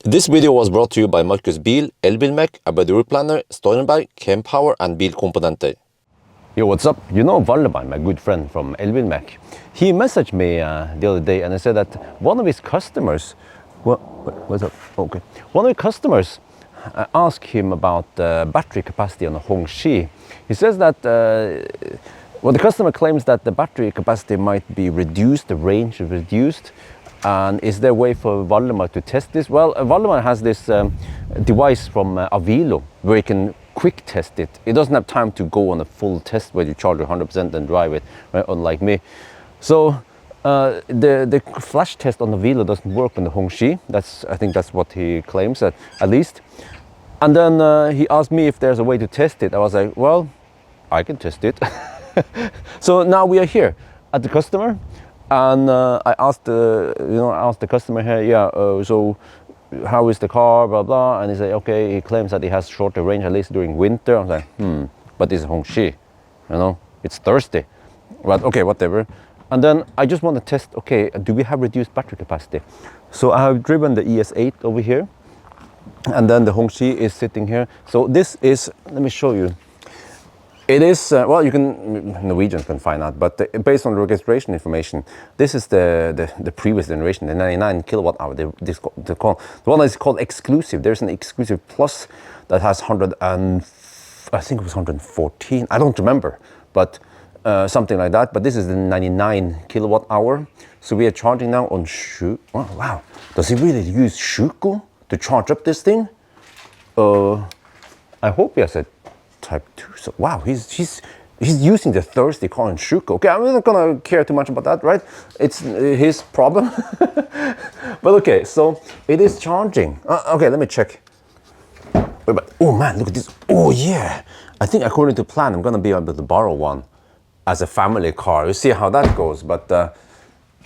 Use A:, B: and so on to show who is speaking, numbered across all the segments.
A: This video was brought to you by Markus Bil, Elbilmek, ABRP, Steurenberg, Kempower and Bilkomponenter.
B: Yo, what's up? You know Valdemar, my good friend from Elbilmek. He messaged me the other day and he said that one of his customers, what's up? Okay. One of his customers asked him about battery capacity on the Hongqi. He says that well, the customer claims that the battery capacity might be reduced, the range is reduced. And is there a way for Valdemar to test this? Well, Valdemar has this device from Avilo where you can quick test it. It doesn't have time to go on a full test where you charge 100% and drive it, right? Unlike me. So the flash test on the Avilo doesn't work on the Hongqi. I think that's what he claims at least. And then he asked me if there's a way to test it. I was like, well, I can test it. So now we are here at the customer. And I asked the customer here, so how is the car, blah, blah. And he said, okay, he claims that he has shorter range, at least during winter. I was like, but this is Hongqi, it's thirsty. But okay, whatever. And then I just want to test, okay, do we have reduced battery capacity? So I have driven the ES8 over here. And then the Hongqi is sitting here. So this is, let me show you. It is, well, Norwegians can find out, but based on the registration information, this is the previous generation, the 99 kilowatt hour, the one that is called Exclusive. There's an Exclusive Plus that has I think it was 114, I don't remember, but something like that. But this is the 99 kilowatt hour. So we are charging now on oh, wow, does he really use Shuko to charge up this thing? I hope he has a Type 2, so wow, he's using the thirsty car in Shuko. Okay, I'm not gonna care too much about that, right? It's his problem. But okay, so it is charging. Okay, let me check. Oh man, look at this. Oh yeah, I think according to plan, I'm gonna be able to borrow one as a family car. You see how that goes. But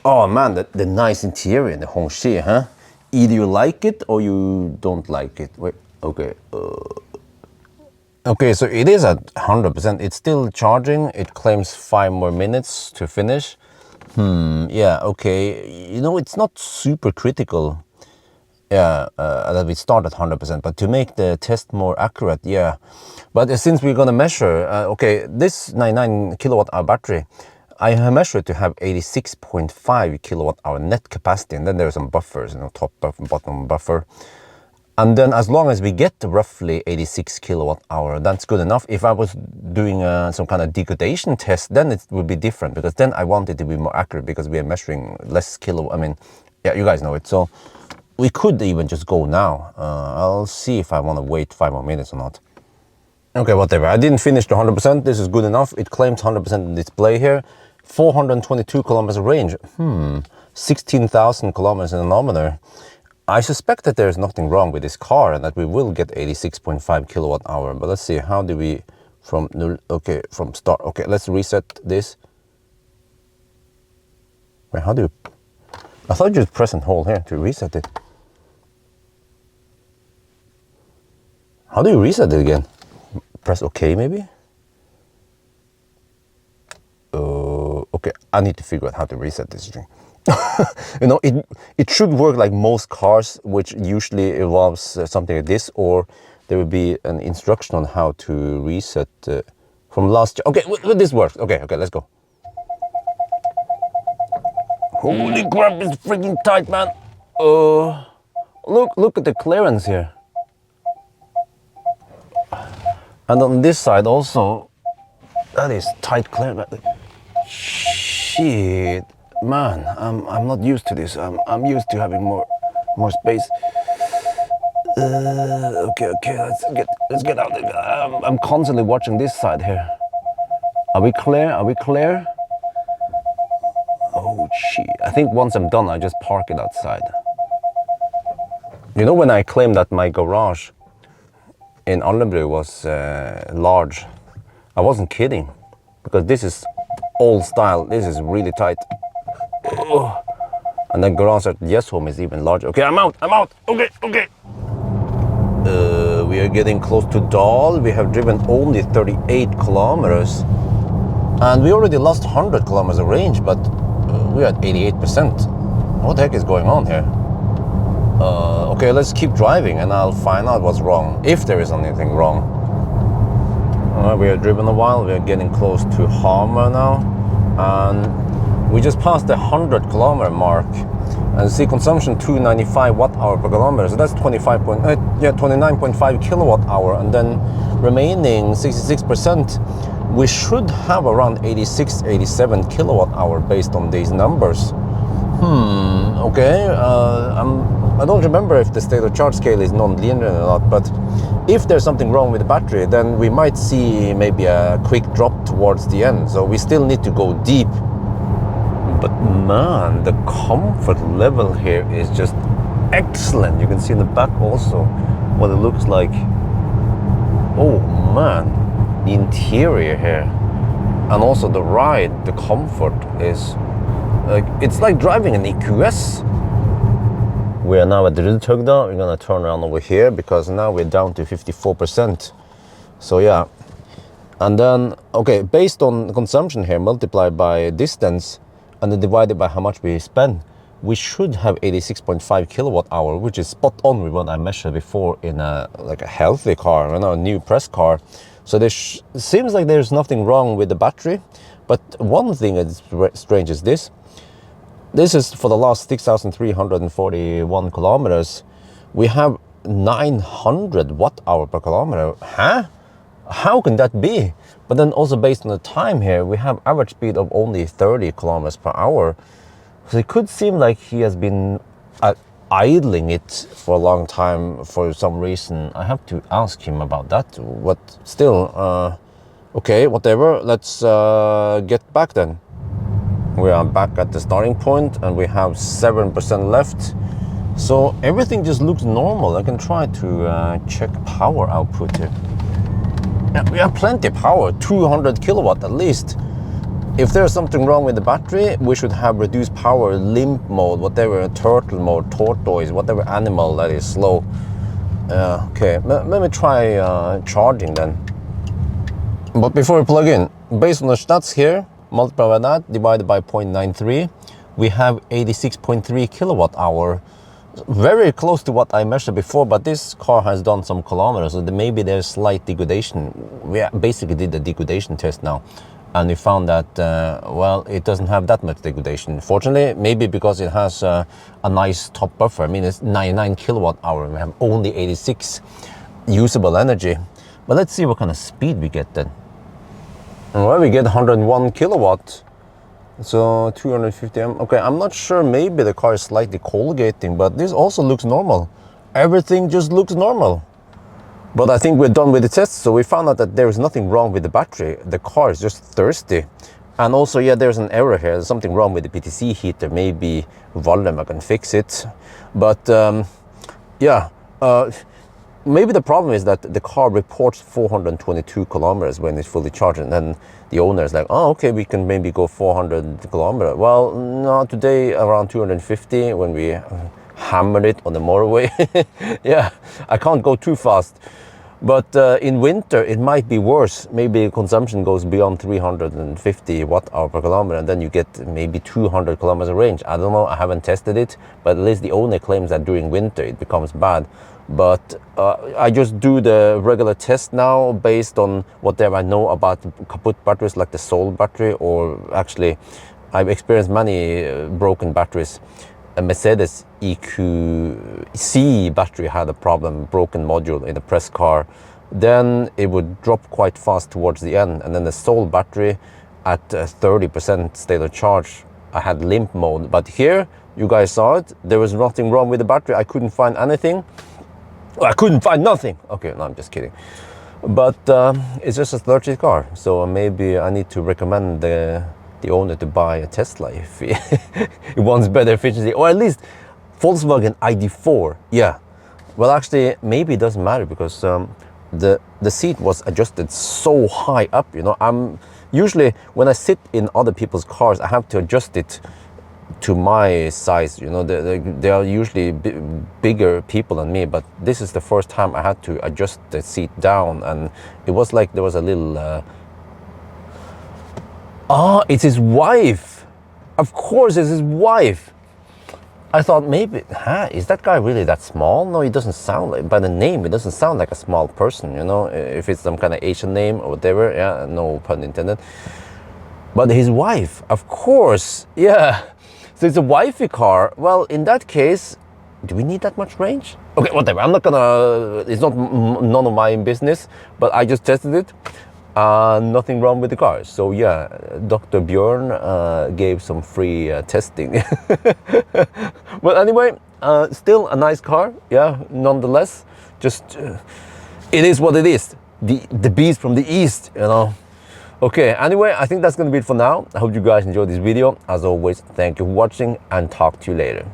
B: oh man, the nice interior in the Hongqi, huh? Either you like it or you don't like it. Wait, okay. Okay, so it is at 100%. It's still charging. It claims 5 more minutes to finish. Yeah, okay. It's not super critical. Yeah, that we start at 100%. But to make the test more accurate, yeah. But since we're gonna measure, okay, this 99 kilowatt hour battery, I have measured to have 86.5 kilowatt hour net capacity, and then there are some buffers, top buffer, bottom buffer. And then as long as we get roughly 86 kilowatt hour, that's good enough. If I was doing some kind of degradation test, then it would be different, because then I want it to be more accurate because we are measuring less kilowatt. I mean, yeah, you guys know it. So we could even just go now. I'll see if I want to wait 5 more minutes or not. Okay, whatever. I didn't finish the 100%. This is good enough. It claims 100% display here. 422 kilometers range. 16,000 kilometers in the odometer. I suspect that there's nothing wrong with this car and that we will get 86.5 kilowatt hour. But let's see, how do we from start? Okay, let's reset this. Wait, how do you? I thought you just press and hold here to reset it. How do you reset it again? Press OK maybe? Okay, I need to figure out how to reset this thing. It should work like most cars, which usually involves something like this, or there will be an instruction on how to reset from last. Okay, this works. Okay, let's go. Holy crap, it's freaking tight, man. Look at the clearance here. And on this side also, that is tight clearance. Shit. Man, I'm not used to this. I'm used to having more space. Okay, let's get out. I'm constantly watching this side here. Are we clear? Oh shit! I think once I'm done, I just park it outside. When I claimed that my garage in Elbilmek was large, I wasn't kidding, because this is old style. This is really tight. And the garage at Yes Home is even larger. Okay, I'm out. Okay. We are getting close to Dal. We have driven only 38 kilometers. And we already lost 100 kilometers of range, but we're at 88%. What the heck is going on here?
A: Okay, let's keep driving and I'll find out what's wrong, if there is anything wrong. We are driven a while, we are getting close to Hamar now, and we just passed the 100 kilometer mark, and see consumption 295 watt hour per kilometer, so that's 29.5 kilowatt hour, and then remaining 66%, we should have around 87 kilowatt hour based on these numbers. Okay, I don't remember if the state of charge scale is non-linear or not, but if there's something wrong with the battery, then we might see maybe a quick drop towards the end, so we still need to go deep. But man, the comfort level here is just excellent. You can see in the back also what it looks like. Oh man, the interior here, and also the ride, the comfort is like, it's like driving an EQS. We are now at the Rudtøgda. We're gonna turn around over here because now we're down to 54%. So yeah, and then okay, based on consumption here multiplied by distance and then divided by how much we spend, we should have 86.5 kilowatt hour, which is spot on with what I measured before in a healthy car, a new press car. So there seems like there's nothing wrong with the battery. But one thing that's strange is this. This is for the last 6,341 kilometers. We have 900 watt hour per kilometer. Huh? How can that be? But then also based on the time here, we have average speed of only 30 kilometers per hour. So it could seem like he has been idling it for a long time for some reason. I have to ask him about that. But still, okay, whatever. Let's get back then. We are back at the starting point and we have 7% left. So everything just looks normal. I can try to check power output here. Yeah, we have plenty of power, 200 kilowatt at least. If there's something wrong with the battery, we should have reduced power, limp mode, whatever, turtle mode, tortoise, whatever animal that is slow. Okay, let me try charging then. But before we plug in, based on the stats here, multiply by that, divided by 0.93, we have 86.3 kilowatt hour. Very close to what I measured before, but this car has done some kilometers, so maybe there's slight degradation. We basically did the degradation test now, and we found that, well, it doesn't have that much degradation. Fortunately, maybe because it has a nice top buffer. I mean, it's 99 kilowatt hour, and we have only 86 usable energy. But let's see what kind of speed we get then. Well, we get 101 kilowatt. So 250 m. Okay, I'm not sure, maybe the car is slightly colgating, but this also looks normal. Everything just looks normal. But I think we're done with the test, so we found out that there is nothing wrong with the battery. The car is just thirsty. And also, yeah, there's an error here. There's something wrong with the PTC heater. Maybe Elbilmek can fix it. But yeah, maybe the problem is that the car reports 422 kilometers when it's fully charged, and then the owner is like, oh, okay, we can maybe go 400 kilometers. Well, no, today around 250 when we hammered it on the motorway. Yeah, I can't go too fast. But in winter, it might be worse. Maybe consumption goes beyond 350 watt hour per kilometer, and then you get maybe 200 kilometers range. I don't know, I haven't tested it, but at least the owner claims that during winter it becomes bad. But I just do the regular test now based on whatever I know about kaput batteries like the Soul battery, or actually I've experienced many broken batteries. A Mercedes EQC battery had a problem, broken module in a press car. Then it would drop quite fast towards the end, and then the Soul battery at 30% state of charge, I had limp mode. But here, you guys saw it, there was nothing wrong with the battery. I couldn't find anything. I couldn't find nothing. Okay, no, I'm just kidding. But it's just a thirsty car, so maybe I need to recommend the owner to buy a Tesla if he wants better efficiency, or at least Volkswagen ID4. Yeah, well, actually, maybe it doesn't matter because the seat was adjusted so high up. You know, I'm usually when I sit in other people's cars, I have to adjust it to my size. You know, they are usually bigger people than me, but this is the first time I had to adjust the seat down, and it was like there was a little it's his wife. Of course, it's his wife. I thought maybe, is that guy really that small? No, he doesn't sound like, by the name, it doesn't sound like a small person, you know, if it's some kind of Asian name or whatever, yeah, no pun intended. But his wife, of course, yeah. So it's a wifey car. Well, in that case, do we need that much range? Okay, whatever, I'm not gonna, it's not none of my business, but I just tested it. Nothing wrong with the car. So yeah, Dr. Bjørn gave some free testing. But anyway, still a nice car, yeah, nonetheless. Just, it is what it is. The beast from the east, you know. Okay, anyway, I think that's gonna be it for now. I hope you guys enjoyed this video. As always, thank you for watching and talk to you later.